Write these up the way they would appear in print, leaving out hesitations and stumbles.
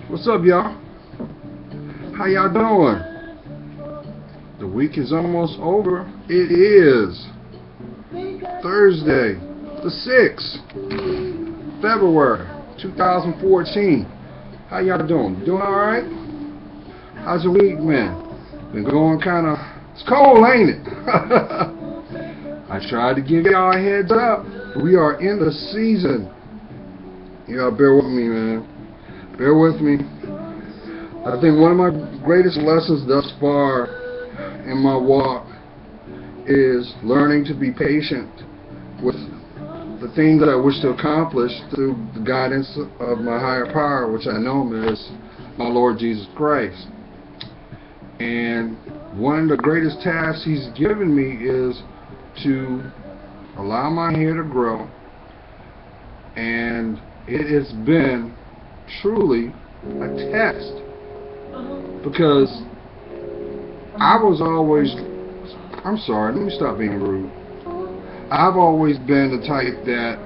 What's up, y'all? How y'all doing? The week is almost over. It is Thursday, the 6th, February 2014. How y'all doing? Doing alright? How's your week been going kinda... It's cold, ain't it? I tried to give y'all a heads up. We are in the season. Y'all bear with me, man. Bear with me. I think one of my greatest lessons thus far in my walk is learning to be patient with the things that I wish to accomplish through the guidance of my higher power, which I know is my Lord Jesus Christ. And one of the greatest tasks He's given me is to allow my hair to grow, and it has been truly a test, because I was always, I'm sorry, let me stop being rude. I've always been the type that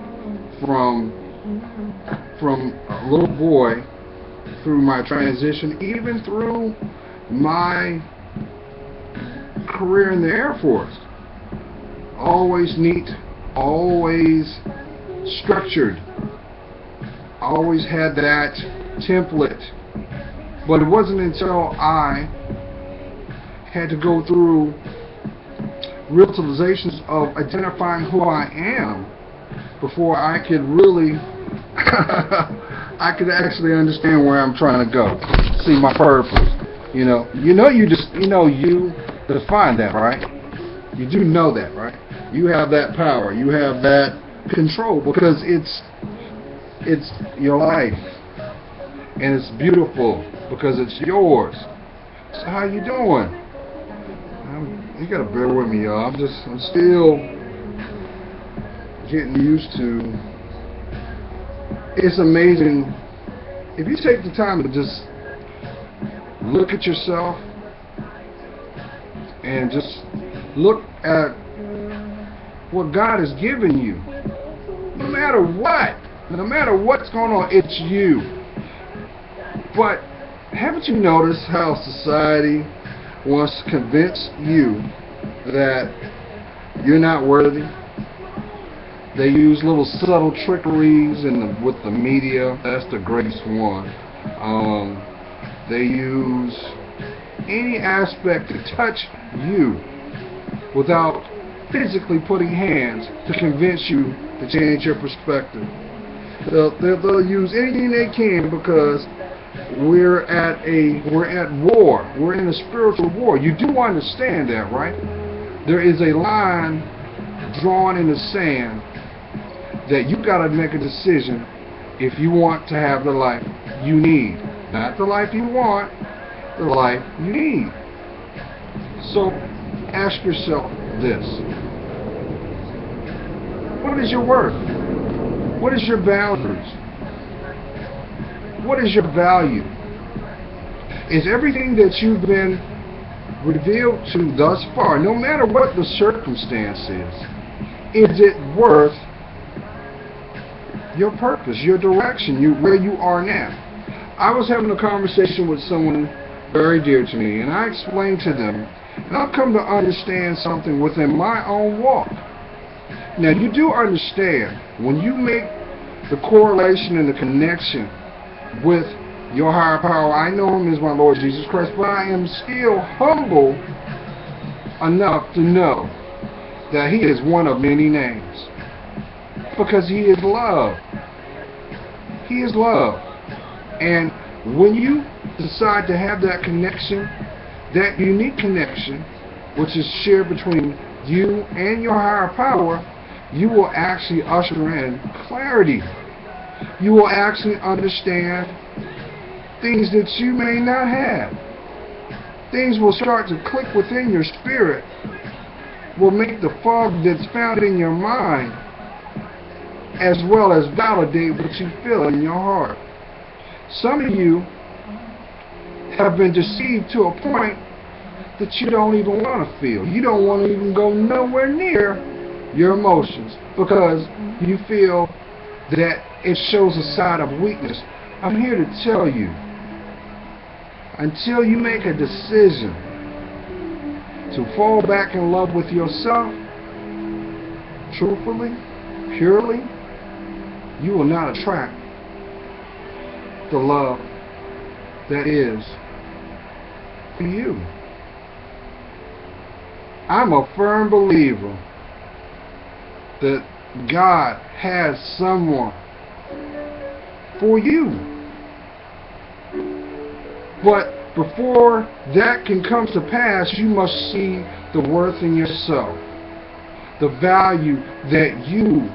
from a little boy through my transition, even through my career in the Air Force, always neat, always structured, always had that template. But it wasn't until I had to go through realizations of identifying who I am before I could really I could actually understand where I'm trying to go, see my purpose. You define that, right? You do know that, right? You have that power, you have that control, because it's your life, and it's beautiful because it's yours. So how you doing? You gotta bear with me, y'all. I'm still getting used to. It's amazing if you take the time to just look at yourself and just look at what God has given you. No matter what's going on, it's you. But haven't you noticed how society wants to convince you that you're not worthy? They use little subtle trickeries with the media. That's the greatest one. They use any aspect to touch you without physically putting hands to convince you to change your perspective. They'll use anything they can, because we're at war. We're in a spiritual war. You do understand that, right? There is a line drawn in the sand that you got to make a decision if you want to have the life you need. Not the life you want, the life you need. So ask yourself this. What is your worth? What is your boundaries? What is your value? Is everything that you've been revealed to thus far, no matter what the circumstance is it worth your purpose, your direction, where you are now? I was having a conversation with someone very dear to me, and I explained to them, and I've come to understand something within my own walk. Now, you do understand, when you make the correlation and the connection with your higher power, I know Him as my Lord Jesus Christ, but I am still humble enough to know that He is one of many names, because He is love. He is love. And when you decide to have that connection, that unique connection, which is shared between you and your higher power, you will actually usher in clarity. You will actually understand things that you may not have. Things will start to click within your spirit, will make the fog that's found in your mind as well as validate what you feel in your heart. Some of you have been deceived to a point that you don't even want to feel. You don't want to even go nowhere near your emotions because you feel that it shows a side of weakness. I'm here to tell you, until you make a decision to fall back in love with yourself, truthfully, purely, you will not attract the love that is for you. I'm a firm believer that God has someone for you. But before that can come to pass, you must see the worth in yourself, the value that you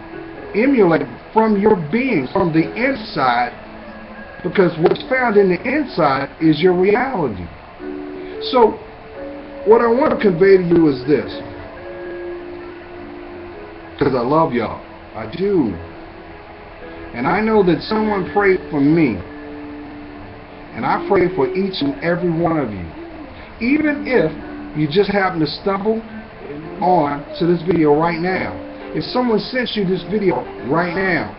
emulate from your being, from the inside, because what's found in the inside is your reality. So, what I want to convey to you is this, because I love y'all. I do. And I know that someone prayed for me. And I pray for each and every one of you. Even if you just happen to stumble on to this video right now. If someone sent you this video right now,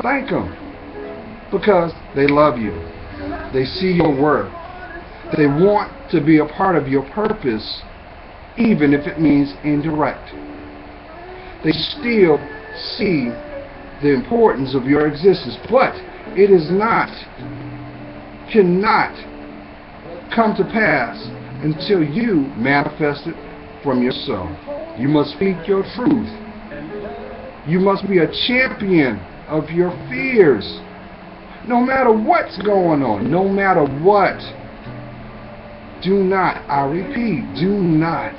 thank them. Because they love you. They see your worth. They want to be a part of your purpose, even if it means indirect. They still see the importance of your existence, but it is not, cannot come to pass until you manifest it from yourself. You must speak your truth. You must be a champion of your fears. No matter what's going on, no matter what, do not, I repeat, do not.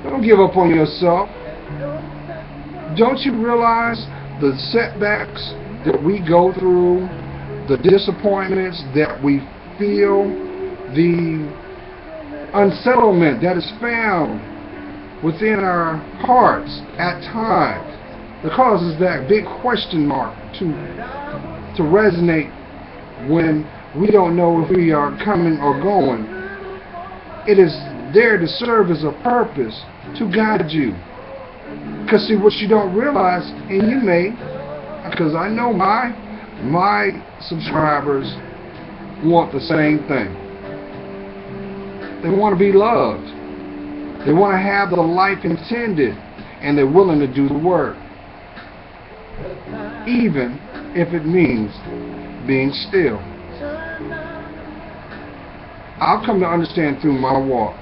Don't give up on yourself. Don't you realize the setbacks that we go through, the disappointments that we feel, the unsettlement that is found within our hearts at times that causes that big question mark to resonate when we don't know if we are coming or going. It is there to serve as a purpose to guide you. Because see, what you don't realize, and you may, because I know my subscribers want the same thing. They want to be loved. They want to have the life intended, and they're willing to do the work, even if it means being still. I've come to understand through my walk,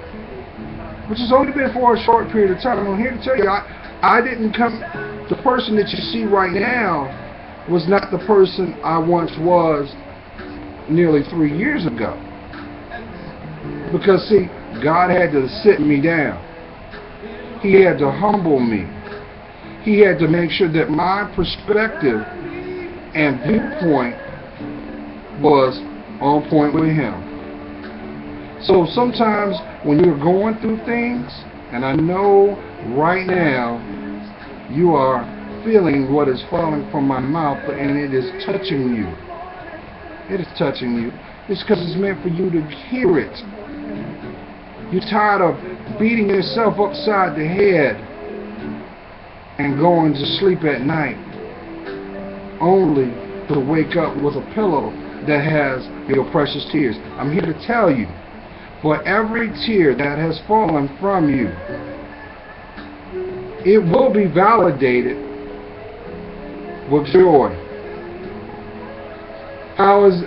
which has only been for a short period of time. I'm here to tell you, I didn't come, the person that you see right now was not the person I once was nearly 3 years ago. Because see, God had to sit me down. He had to humble me. He had to make sure that my perspective and viewpoint was on point with Him. So sometimes when you're going through things, and I know right now you are feeling what is falling from my mouth, and it is touching you. It is touching you. It's because it's meant for you to hear it. You're tired of beating yourself upside the head and going to sleep at night only to wake up with a pillow that has your precious tears. I'm here to tell you, for every tear that has fallen from you, it will be validated with joy. How's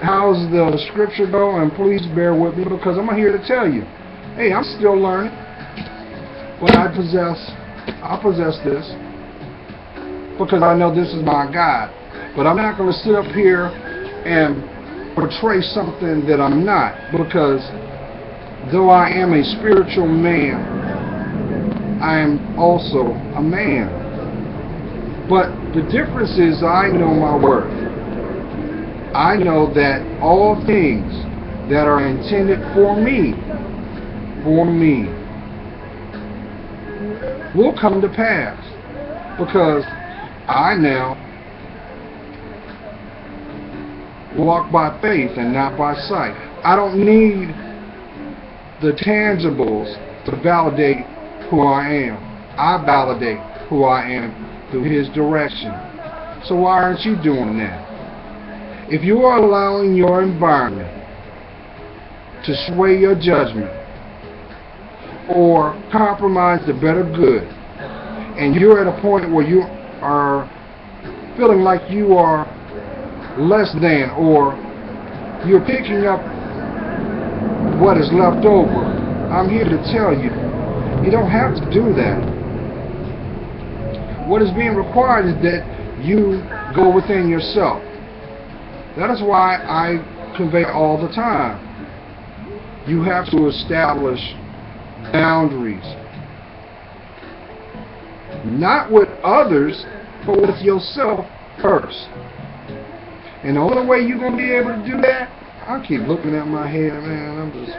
the scripture go? And please bear with me, because I'm here to tell you, hey, I'm still learning. But I possess this because I know this is my God. But I'm not going to sit up here and portray something that I'm not, because though I am a spiritual man, I am also a man. But the difference is I know my worth. I know that all things that are intended for me, will come to pass, because I now walk by faith and not by sight. I don't need the tangibles to validate who I am. I validate who I am through His direction. So why aren't you doing that? If you are allowing your environment to sway your judgment or compromise the better good, and you're at a point where you are feeling like you are less than, or you're picking up what is left over, I'm here to tell you, you don't have to do that. What is being required is that you go within yourself. That is why I convey all the time. You have to establish boundaries. Not with others, but with yourself first. And the only way you're going to be able to do that, I keep looking at my head, man. I'm just...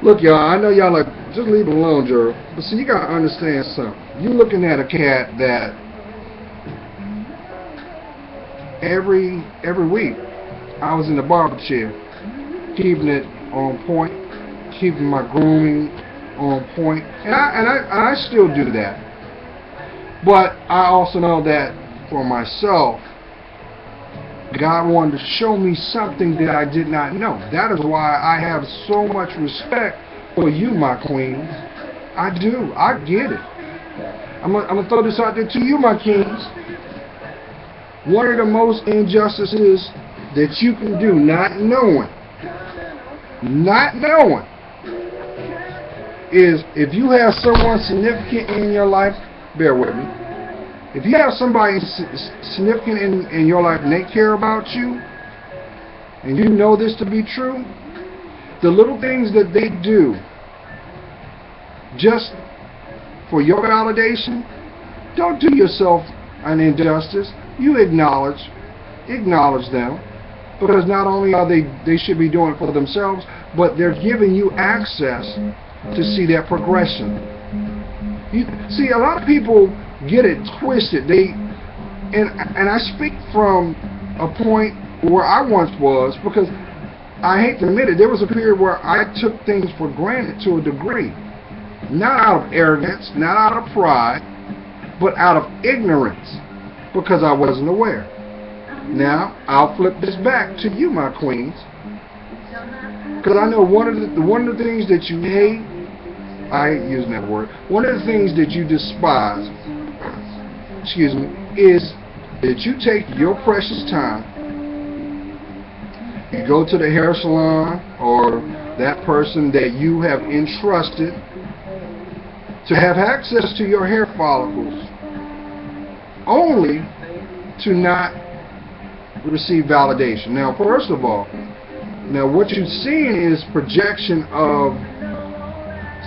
Look, y'all, I know y'all like, just leave it alone, Gerald. But see, you got to understand something. You're looking at a cat that every week I was in the barber chair, keeping it on point, keeping my grooming on point. And I still do that. But I also know that for myself, God wanted to show me something that I did not know. That is why I have so much respect for you, my queens. I do. I get it. I'm going to throw this out there to you, my kings. One of the most injustices that you can do, not knowing, is if you have someone significant in your life, bear with me. If you have somebody significant in your life and they care about you, and you know this to be true, the little things that they do just for your validation, don't do yourself an injustice. You acknowledge them, because not only are they should be doing it for themselves, but they're giving you access to see that progression. You see, a lot of people get it twisted. And I speak from a point where I once was, because I hate to admit it, there was a period where I took things for granted to a degree. Not out of arrogance, not out of pride, but out of ignorance, because I wasn't aware. Now, I'll flip this back to you, my queens, because I know one of the things that you hate, I ain't using that word, one of the things that you despise, is that you take your precious time, you go to the hair salon or that person that you have entrusted to have access to your hair follicles, only to not receive validation. Now, first of all, what you're seeing is projection of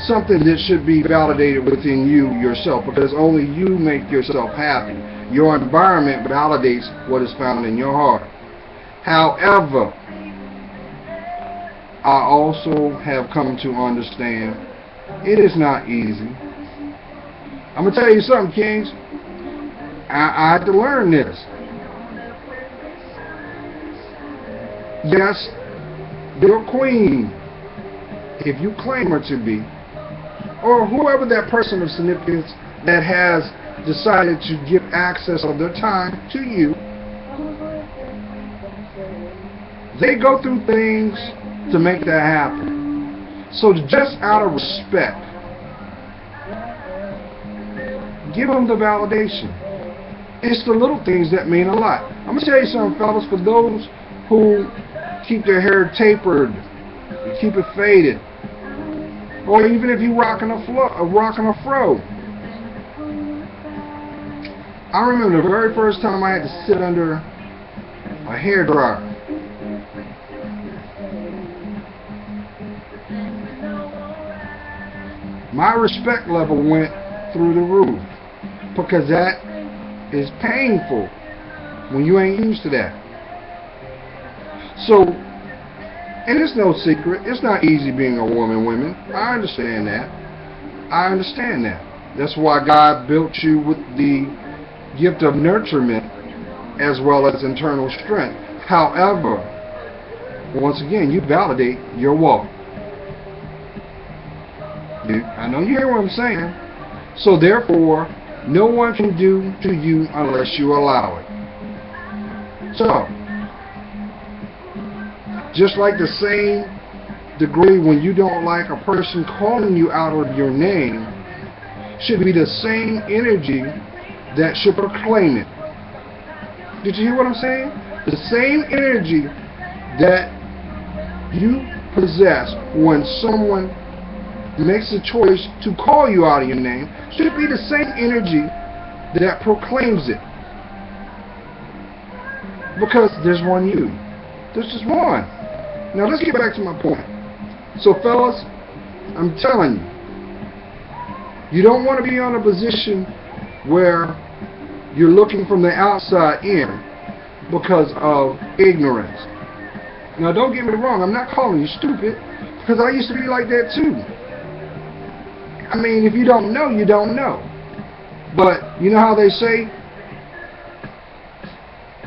something that should be validated within you yourself, because only you make yourself happy. Your environment validates what is found in your heart. However, I also have come to understand it is not easy. I'm going to tell you something, kings. I had to learn this. Yes, your queen, if you claim her to be, or whoever that person of significance that has decided to give access of their time to you, they go through things to make that happen. So just out of respect, give them the validation. It's the little things that mean a lot. I'm going to tell you something, fellas, for those who keep their hair tapered, keep it faded, or even if you're rocking a fro. I remember the very first time I had to sit under a hair dryer. My respect level went through the roof, because that is painful when you ain't used to that. So, and it's no secret, it's not easy being a women. I understand that. That's why God built you with the gift of nurturement as well as internal strength. However, once again, you validate your walk. I know you hear what I'm saying. So therefore, no one can do to you unless you allow it. So, just like the same degree when you don't like a person calling you out of your name, should be the same energy that should proclaim it. Did you hear what I'm saying? The same energy that you possess when someone makes a choice to call you out of your name should be the same energy that proclaims it. Because there's one you. There's just one. Now let's get back to my point. So fellas, I'm telling you, you don't want to be in a position where you're looking from the outside in because of ignorance. Now don't get me wrong, I'm not calling you stupid, because I used to be like that too. I mean, if you don't know, you don't know. But you know how they say,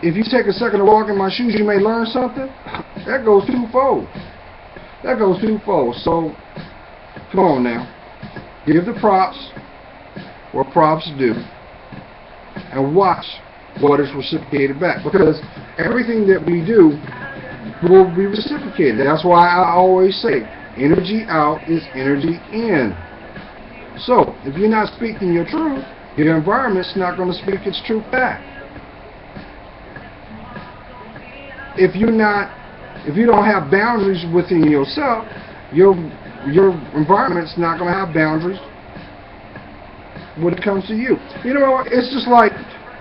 if you take a second to walk in my shoes, you may learn something? That goes twofold. That goes twofold. So, come on now. Give the props what props do, and watch what is reciprocated back. Because everything that we do will be reciprocated. That's why I always say, energy out is energy in. So, if you're not speaking your truth, your environment's not going to speak its truth back. If you don't have boundaries within yourself, your environment's not going to have boundaries when it comes to you. You know, it's just like,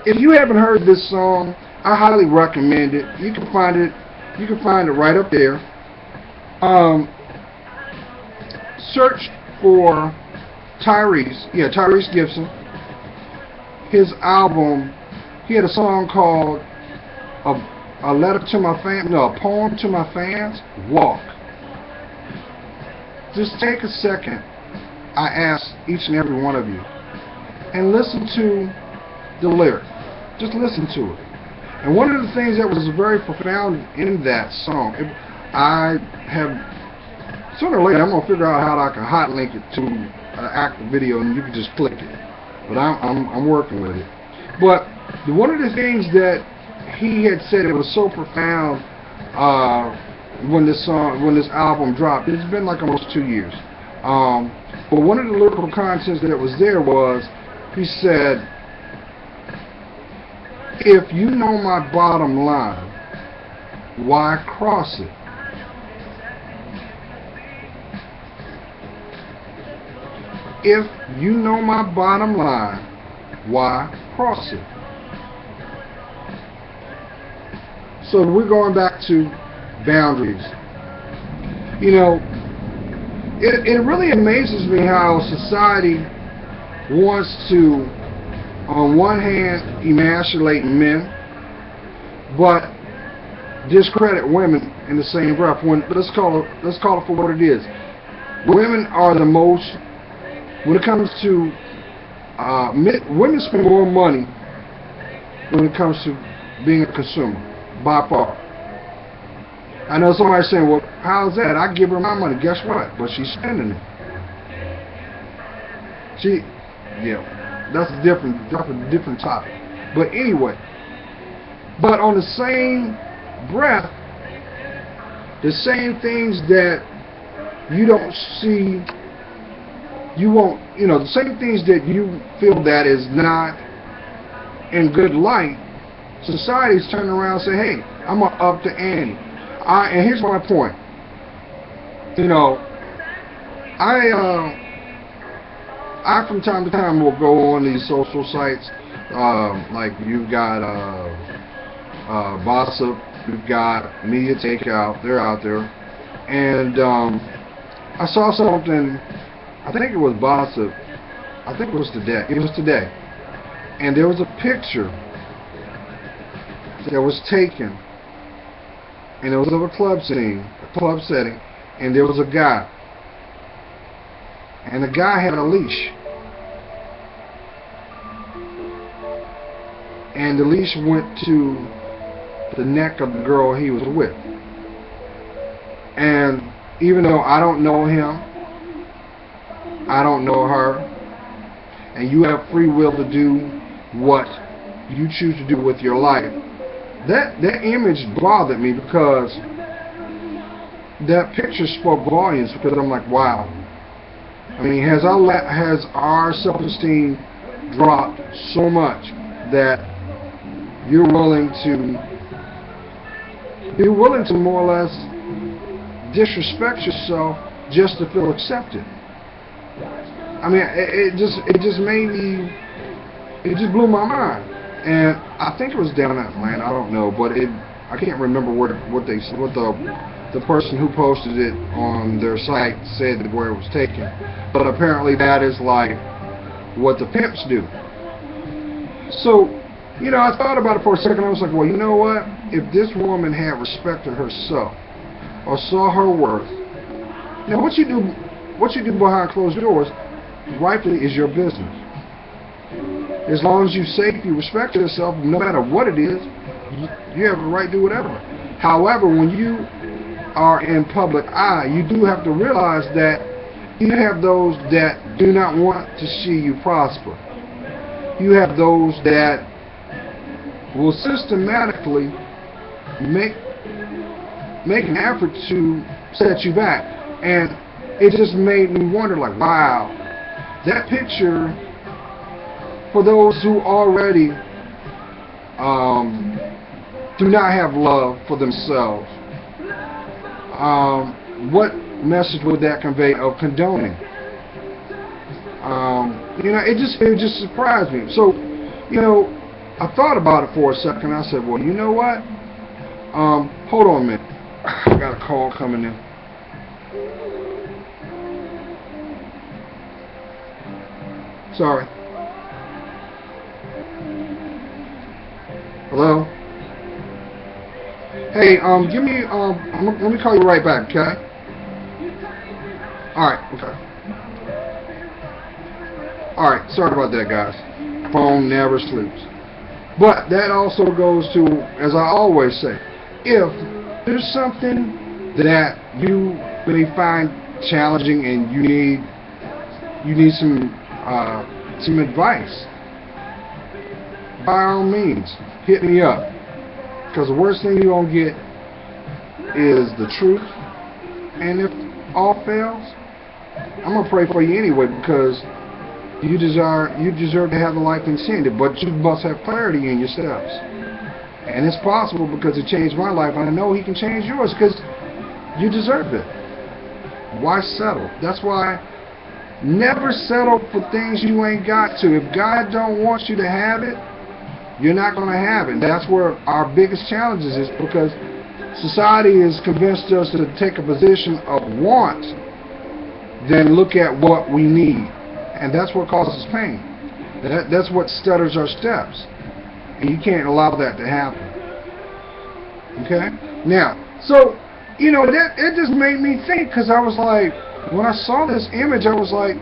if you haven't heard this song, I highly recommend it. You can find it right up there. Search for Tyrese Gibson. His album, he had a song called a letter to my fans, no, a poem to my fans, Walk. Just take a second, I ask each and every one of you, and listen to the lyric. Just listen to it. And one of the things that was very profound in that song, I have, sooner or later I'm going to figure out how I can hot link it to an active video and you can just click it. But I'm working with it. But one of the things that he had said, it was so profound when this album dropped. It's been like almost 2 years. But one of the lyrical contents that was there was, he said, if you know my bottom line, why cross it? If you know my bottom line, why cross it? So we're going back to boundaries. You know, it really amazes me how society wants to, on one hand, emasculate men, but discredit women in the same breath. Let's call it for what it is. Women are the most, when it comes to women spend more money when it comes to being a consumer, by far. I know somebody's saying, well, how's that? I give her my money. Guess what? But she's spending it. That's a different topic. But anyway, but on the same breath, the same things that you don't see, you won't, the same things that you feel that is not in good light, society's turning around and say, hey, I'm gonna up the ante. And here's my point. I from time to time will go on these social sites, like you've got Bossy, you've got Media Takeout, they're out there, and I saw something, I think it was Bossy, I think it was today, and there was a picture that was taken, and it was of a club setting, and there was a guy, and the guy had a leash, and the leash went to the neck of the girl he was with. And even though I don't know him, I don't know her, and you have free will to do what you choose to do with your life, that image bothered me, because that picture spoke volumes. Because I'm like, wow. I mean, has our self-esteem dropped so much that you're willing to more or less disrespect yourself just to feel accepted? I mean, it just blew my mind. And I think it was down in Atlanta, I don't know, but I can't remember what the person who posted it on their site said where it was taken. But apparently that is like what the pimps do. So, I thought about it for a second. I was like, well, you know what? If this woman had respected herself or saw her worth, what you do behind closed doors rightfully is your business. As long as you safely respect yourself, no matter what it is, you have the right to do whatever. However, when you are in public eye, you do have to realize that you have those that do not want to see you prosper. You have those that will systematically make an effort to set you back. And it just made me wonder, like, wow, that picture, for those who already do not have love for themselves, what message would that convey of condoning? It just surprised me. So, I thought about it for a second. I said, well, you know what? Hold on a minute. I got a call coming in. Sorry. Hello? Hey, give me, let me call you right back, okay? Alright, okay. Alright, sorry about that, guys. Phone never sleeps. But that also goes to, as I always say, if there's something that you may find challenging and you need some advice, by all means, hit me up. Because the worst thing you're going to get is the truth. And if all fails, I'm going to pray for you anyway, because you deserve to have the life intended. But you must have clarity in your steps. And it's possible, because it changed my life. And I know He can change yours, because you deserve it. Why settle? That's why never settle for things you ain't got to. If God don't want you to have it, you're not going to have it. That's where our biggest challenge is, because society has convinced us to take a position of want, then look at what we need. And that's what causes pain. That's what stutters our steps. And you can't allow that to happen. Okay? Now, so, it just made me think, because I was like, when I saw this image, I was like,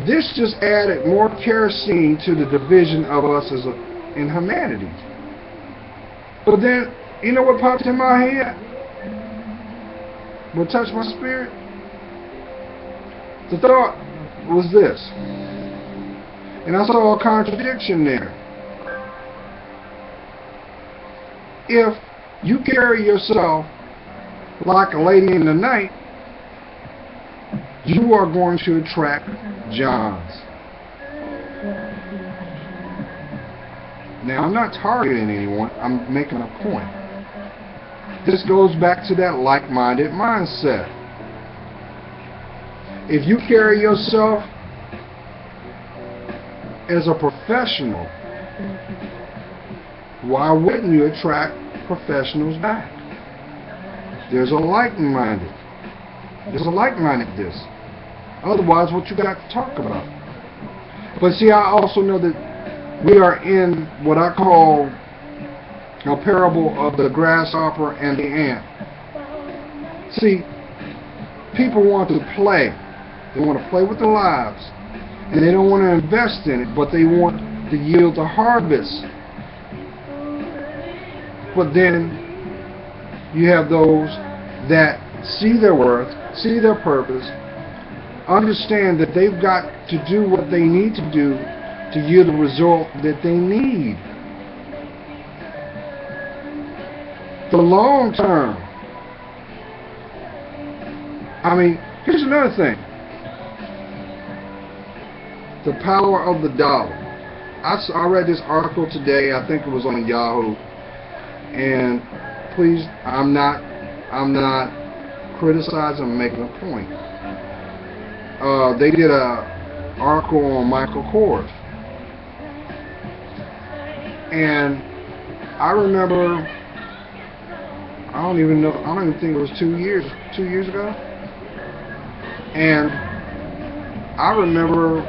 this just added more kerosene to the division of us in humanity. But then, you know what popped in my head? What touched my spirit? The thought was this. And I saw a contradiction there. If you carry yourself like a lady in the night, you are going to attract Johns. Now, I'm not targeting anyone. I'm making a point. This goes back to that like-minded mindset. If you carry yourself as a professional, why wouldn't you attract professionals back? There's a like-mindedness. Otherwise, what you got to talk about? But see, I also know that we are in what I call a parable of the grasshopper and the ant. See, people want to play. They want to play with their lives. And they don't want to invest in it, but they want to yield the harvest. But then you have those that see their worth, see their purpose, understand that they've got to do what they need to do to yield the result that they need. The long term. I mean, here's another thing. The power of the dollar. I read this article today. I think it was on Yahoo. And please, I'm not criticizing. I'm making a point. They did a article on Michael Kors, and I remember. I don't even think it was 2 years ago. And I remember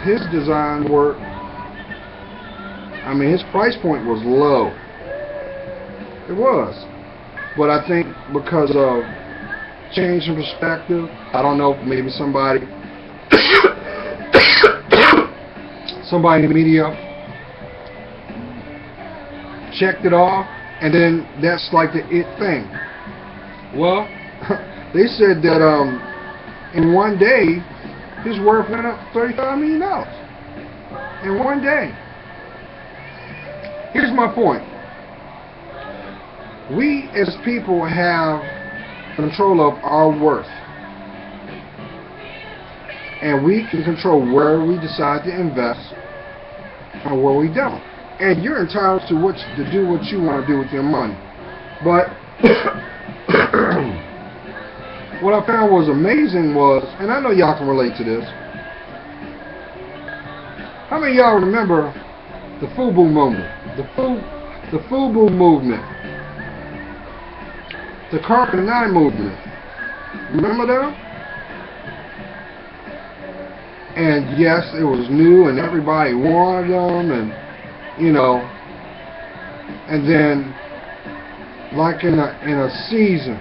his design work. I mean, his price point was low. It was. But I think because of change in perspective, I don't know, maybe somebody in the media checked it off, and then that's like the it thing. Well, they said that in one day his worth went up $35 million. In one day. Here's my point. We as people have control of our worth, and we can control where we decide to invest and where we don't. And you're entitled to do what you want to do with your money. But what I found was amazing was, and I know y'all can relate to this. How many of y'all remember the FUBU movement? The FUBU movement. The Carpet 9 movement. Remember them? And yes, it was new and everybody wanted them, and you know, and then like in a season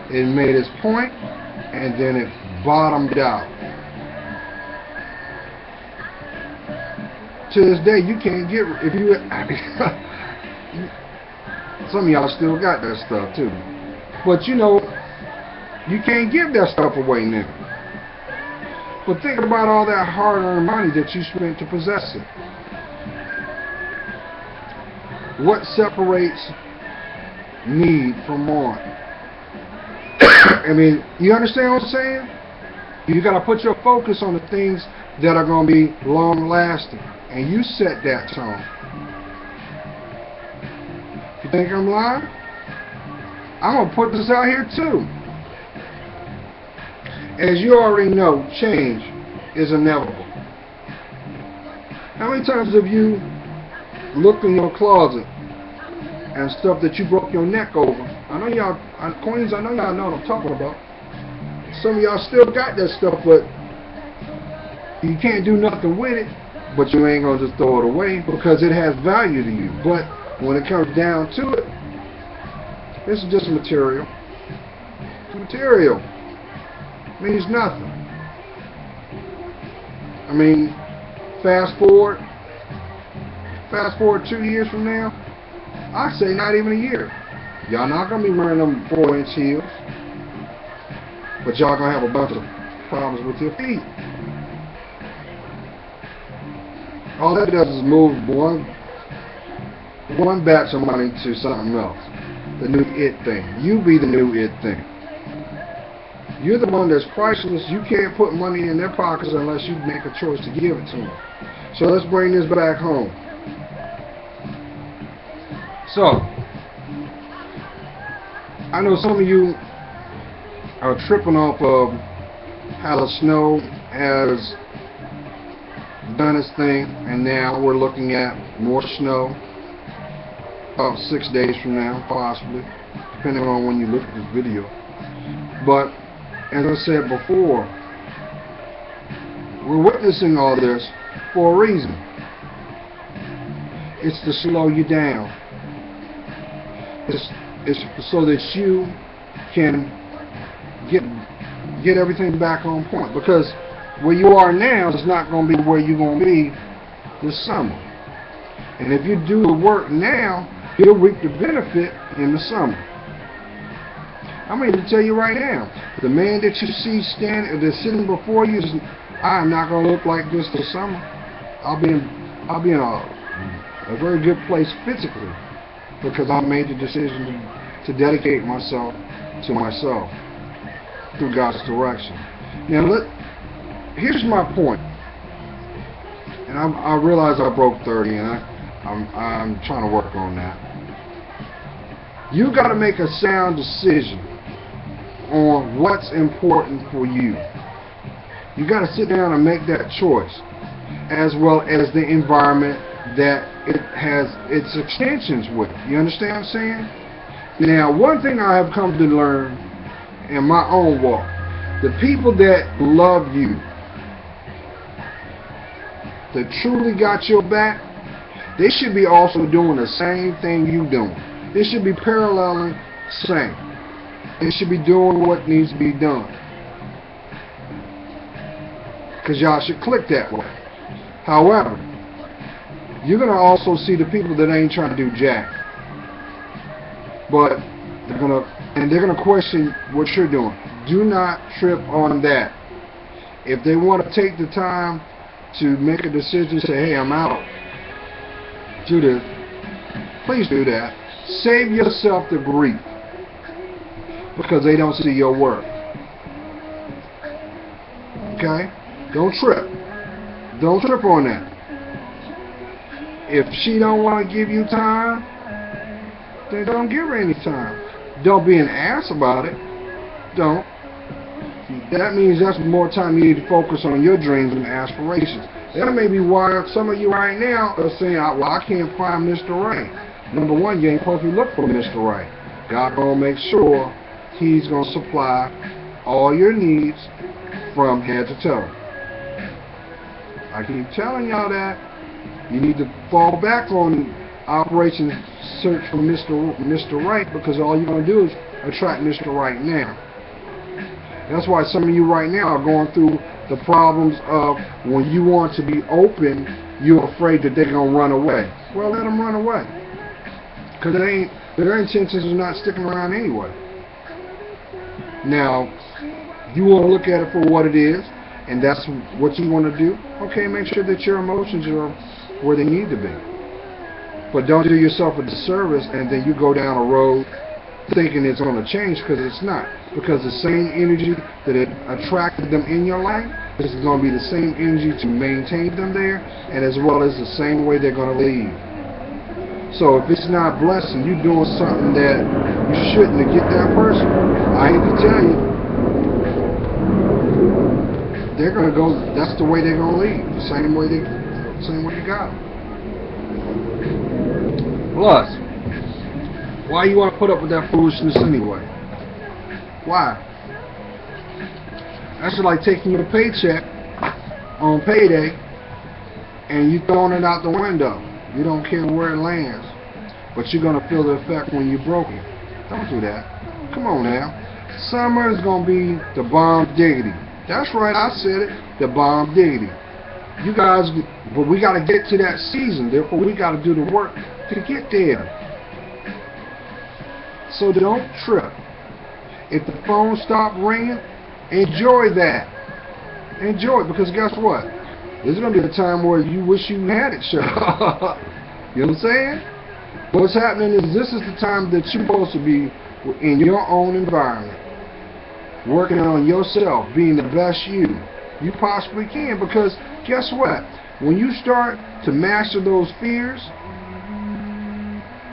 it made its point and then it bottomed out. To this day you can't get, if you some of y'all still got that stuff too. But you know, you can't give that stuff away now. But think about all that hard-earned money that you spent to possess it. What separates need from want? I mean, you understand what I'm saying? You got to put your focus on the things that are going to be long-lasting. And you set that tone. You think I'm lying? I'm going to put this out here too. As you already know, change is inevitable. How many times have you looked in your closet and stuff that you broke your neck over? I know y'all, Queens, I know y'all know what I'm talking about. Some of y'all still got that stuff, but you can't do nothing with it, but you ain't going to just throw it away because it has value to you. But when it comes down to it, this is just material. Material means nothing. I mean, fast forward 2 years from now, I say not even a year. Y'all not going to be wearing them 4-inch heels, but y'all going to have a bunch of problems with your feet. All that does is move one batch of money to something else. The new it thing. You be the new it thing. You're the one that's priceless. You can't put money in their pockets unless you make a choice to give it to them. So let's bring this back home. So, I know some of you are tripping off of how the snow has done its thing, and now we're looking at more snow about 6 days from now, possibly, depending on when you look at this video. But as I said before, we're witnessing all this for a reason. It's to slow you down. It's so that you can get everything back on point. Because where you are now is not going to be where you're going to be this summer. And if you do the work now, you'll reap the benefit in the summer. I'm going to tell you right now, the man that you see that's sitting before you, I'm not going to look like this this summer. I'll be in a very good place physically because I made the decision to dedicate myself to myself through God's direction. Now, here's my point, and I realize I broke 30, and I'm trying to work on that. You got to make a sound decision on what's important for you. You got to sit down and make that choice, as well as the environment that it has its extensions with. You understand what I'm saying? Now, one thing I have come to learn in my own walk, the people that love you, that truly got your back, they should be also doing the same thing you doing. They should be paralleling the same. They should be doing what needs to be done. Because y'all should click that way. However, you're going to also see the people that ain't trying to do jack. But they're going to question what you're doing. Do not trip on that. If they want to take the time to make a decision, say, hey, I'm out, do this, please do that. Save yourself the grief because they don't see your work. Okay? Don't trip. Don't trip on that. If she don't want to give you time, then don't give her any time. Don't be an ass about it. Don't. That means that's more time you need to focus on your dreams and aspirations. That may be why some of you right now are saying, well, I can't find Mr. Right. Number one, you ain't supposed to look for Mr. Right. God gonna make sure He's gonna supply all your needs from head to toe. I keep telling y'all that. You need to fall back on Operation Search for Mr. Right, because all you're gonna do is attract Mr. Right now. That's why some of you right now are going through the problems of when you want to be open, you're afraid that they're gonna run away. Well, let them run away. Because their intentions are not sticking around anyway. Now, you want to look at it for what it is, and that's what you want to do. Okay, make sure that your emotions are where they need to be. But don't do yourself a disservice and then you go down a road thinking it's going to change, because it's not. Because the same energy that it attracted them in your life, this is going to be the same energy to maintain them there, and as well as the same way they're going to leave. So if it's not blessing, you're doing something that you shouldn't to get that person. I hate to tell you, they're gonna go. That's the way they're gonna leave. The same way you got them. Plus, why you want to put up with that foolishness anyway? Why? That's like taking your paycheck on payday and you throwing it out the window. You don't care where it lands, but you're going to feel the effect when you're broken. Don't do that. Come on now. Summer is going to be the bomb diggity. That's right, I said it. The bomb diggity. You guys, but we got to get to that season. Therefore, we got to do the work to get there. So don't trip. If the phone stopped ringing, enjoy that. Enjoy it, because guess what? This is going to be the time where you wish you had it shut up. You know what I'm saying? What's happening is this is the time that you're supposed to be in your own environment, working on yourself, being the best you possibly can. Because guess what? When you start to master those fears,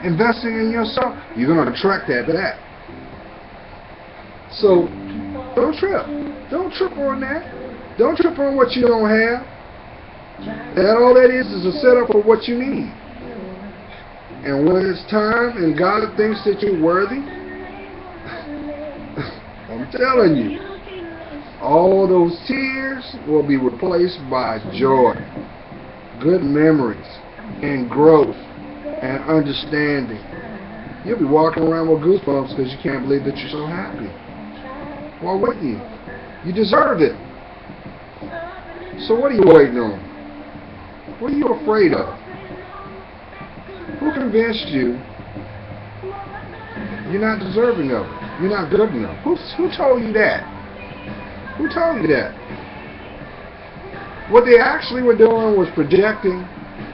investing in yourself, you're going to attract that back. So don't trip. Don't trip on that. Don't trip on what you don't have. That all that is a setup for what you need. And when it's time and God thinks that you're worthy, I'm telling you, all those tears will be replaced by joy, good memories, and growth, and understanding. You'll be walking around with goosebumps because you can't believe that you're so happy. Why wouldn't you? You deserve it. So what are you waiting on? What are you afraid of? Who convinced you you're not deserving of it? You're not good enough. Who told you that? Who told you that? What they actually were doing was projecting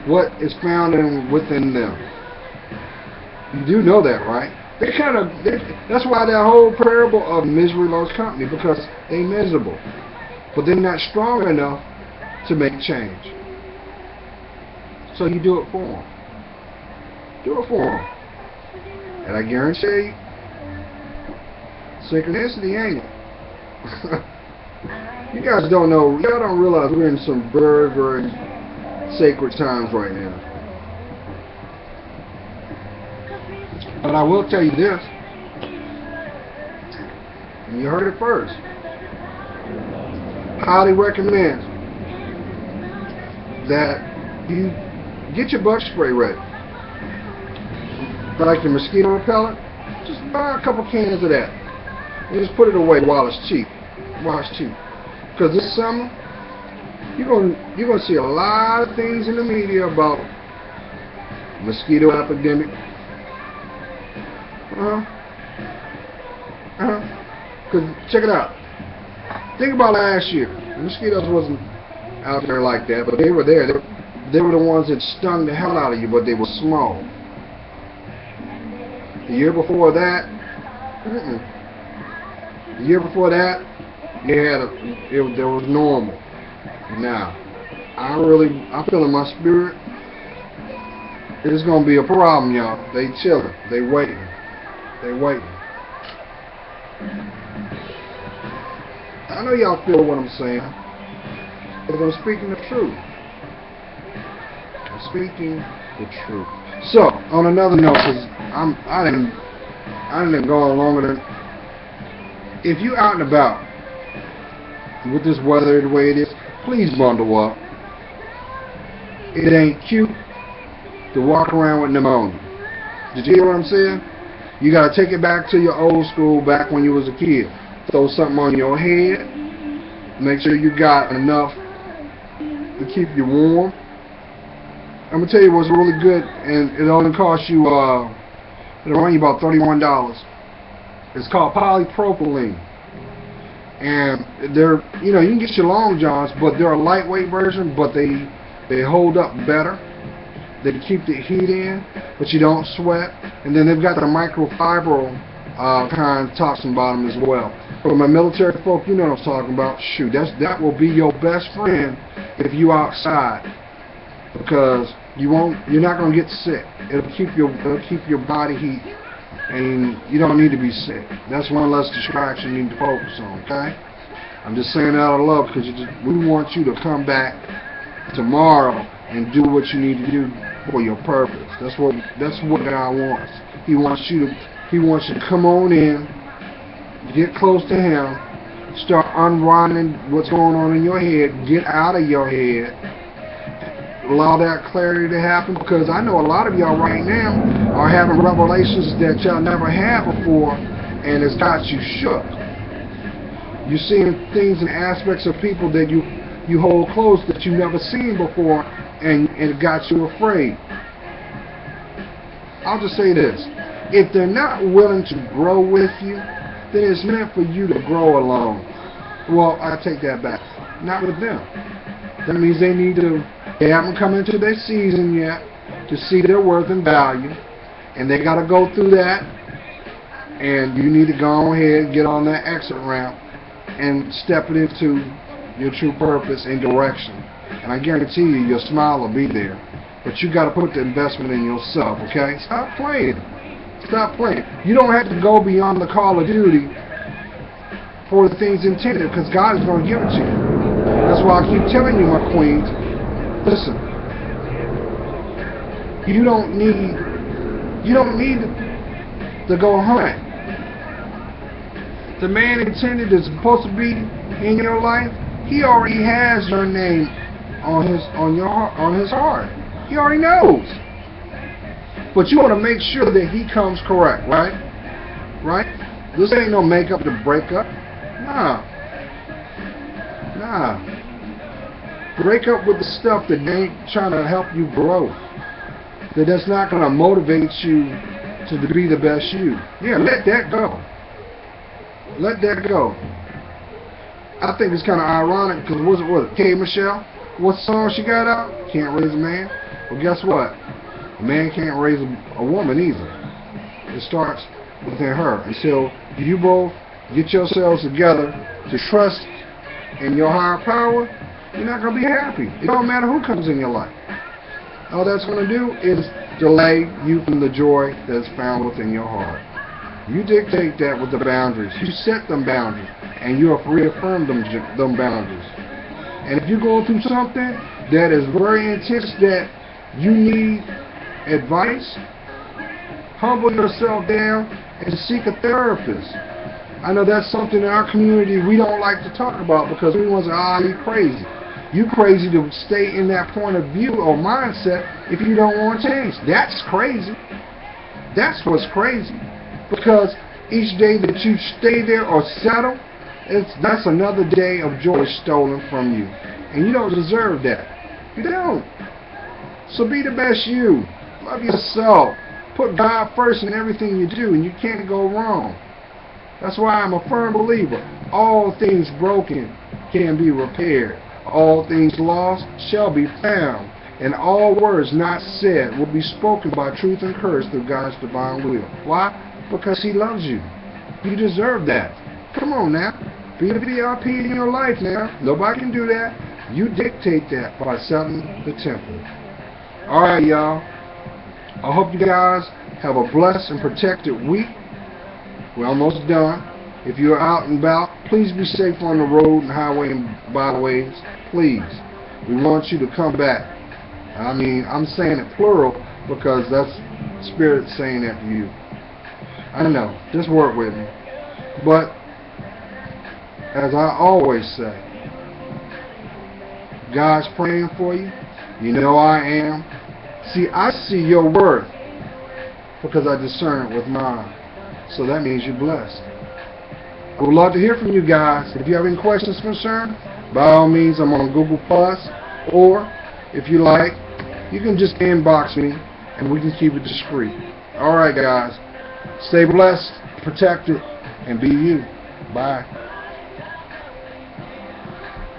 what is found within them. You do know that, right? That's why that whole parable of misery loves company, because they're miserable. But they're not strong enough to make change. So you do it for them. Do it for them. And I guarantee you, synchronicity, ain't it? You guys don't know, y'all don't realize we're in some very, very sacred times right now. But I will tell you this, and you heard it first. Highly recommend that you get your bug spray ready. Like the mosquito repellent, just buy a couple cans of that. And just put it away while it's cheap. While it's cheap. Because this summer, you're gonna see a lot of things in the media about mosquito epidemic. Because check it out. Think about last year. The mosquitoes wasn't out there like that, but they were there. They were the ones that stung the hell out of you, but they were small. The year before that, the year before that, there was normal. Now, I feel in my spirit, it's gonna be a problem, y'all. They chilling, they waiting. I know y'all feel what I'm saying, because I'm speaking the truth. I'm speaking the truth. So, on another note, because I didn't go on longer than. If you out and about with this weather the way it is, please bundle up. It ain't cute to walk around with pneumonia. Did you hear what I'm saying? You gotta take it back to your old school, back when you was a kid. Throw something on your head. Make sure you got enough to keep you warm. I'm gonna tell you what's really good, and it only costs you it'll run you about $31. It's called polypropylene, and they're, you can get your long johns, but they're a lightweight version, but they hold up better. They keep the heat in, but you don't sweat. And then they've got the microfiber kind tops and bottom as well. For my military folk, you know what I'm talking about. Shoot, that will be your best friend if you outside, because you're not gonna get sick. It'll keep your body heat, and you don't need to be sick. That's one less distraction you need to focus on. Okay, I'm just saying that out of love, because we want you to come back tomorrow and do what you need to do for your purpose. That's what God wants. He wants you to come on in, get close to Him, start unwinding what's going on in your head, get out of your head, allow that clarity to happen, because I know a lot of y'all right now are having revelations that y'all never had before, and it's got you shook. You're seeing things and aspects of people that you hold close that you've never seen before, and it got you afraid. I'll just say this. If they're not willing to grow with you, then it's meant for you to grow alone. Well, I take that back. Not with them. That means they haven't come into their season yet to see their worth and value, and they got to go through that, and you need to go ahead and get on that exit ramp and step it into your true purpose and direction. And I guarantee you, your smile will be there. But you got to put the investment in yourself, okay? Stop playing. Stop playing. You don't have to go beyond the call of duty for the things intended, because God is going to give it to you. That's why I keep telling you, my queens, listen. You don't need to go hunt. The man intended is supposed to be in your life. He already has your name on his heart. He already knows. But you want to make sure that he comes correct, right? Right? This ain't no makeup to break up. Nah. Break up with the stuff that ain't trying to help you grow. That's not going to motivate you to be the best you. Yeah, let that go. Let that go. I think it's kind of ironic because what K. Michelle? What song she got out? Can't raise a man. Well, guess what? A man can't raise a woman either. It starts within her. Until you both get yourselves together to trust in your higher power, you're not going to be happy. It don't matter who comes in your life. All that's going to do is delay you from the joy that's found within your heart. You dictate that with the boundaries. You set them boundaries, and you reaffirm them boundaries. And if you're going through something that is very intense that you need advice, humble yourself down and seek a therapist. I know that's something in our community we don't like to talk about because we want to say, you're crazy. You crazy to stay in that point of view or mindset if you don't want to change. That's crazy. That's what's crazy. Because each day that you stay there or settle, that's another day of joy stolen from you. And you don't deserve that. You don't. So be the best you. Love yourself. Put God first in everything you do, and you can't go wrong. That's why I'm a firm believer. All things broken can be repaired. All things lost shall be found. And all words not said will be spoken by truth and courage through God's divine will. Why? Because He loves you. You deserve that. Come on now. Be the VIP in your life now. Nobody can do that. You dictate that by settling the temple. Alright, y'all. I hope you guys have a blessed and protected week. We're almost done. If you're out and about, please be safe on the road and highway and byways. Please. We want you to come back. I mean, I'm saying it plural because that's Spirit saying that to you. I know. Just work with me. But, as I always say, God's praying for you. You know I am. See, I see your worth because I discern it with mine. So that means you're blessed. I would love to hear from you guys. If you have any questions, concerns, by all means, I'm on Google+, or if you like, you can just inbox me and we can keep it discreet. Alright guys, stay blessed, protected, and be you. Bye.